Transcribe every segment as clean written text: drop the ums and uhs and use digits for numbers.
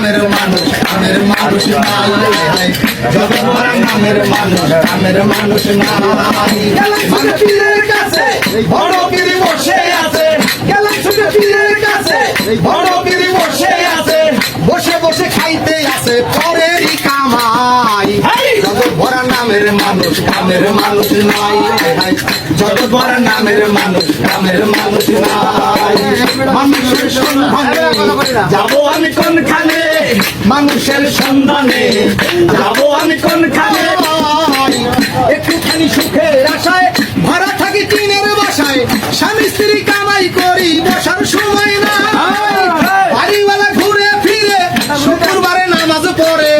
নামের মানুষ কামের মানুষ নাই জগৎ ভরা নামের মানুষ কামের মানুষ নাই মানে পীরের কাছে বড় পীর বসে আছে গেলাম ছুটে পীরের কাছে বড় পীর বসে আছে বসে বসে খাইতে আছে পরেরই কামাই জগৎ ভরা নামের মানুষ কামের মানুষ নাই জগৎ ভরা নামের মানুষ কামের মানুষ নাই মানুষের সন্ধানে যাবো আমি কোনখানে মানুষের সন্ধানে যাবো আমি কোনখানে একটুখানি সুখের আশায় ভরা থাকি টিনের বাসায় স্বামী স্ত্রী কামাই করি বসার সময় না বাড়িওয়ালা ঘুরে ফিরে শুক্রবারে নামাজ পড়ে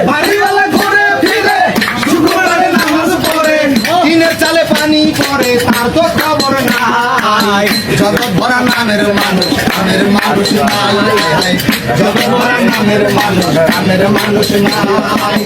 বাড়িওয়ালা ঘুরে ফিরে শুক্রবারে নামাজ পড়ে টিনের চালে পানি পড়ে তার তো খবর নাই জগৎ ভরা নামের মানুষ কামের মানুষ নাই জগৎ ভরা নামের মানুষ কামের মানুষ নাই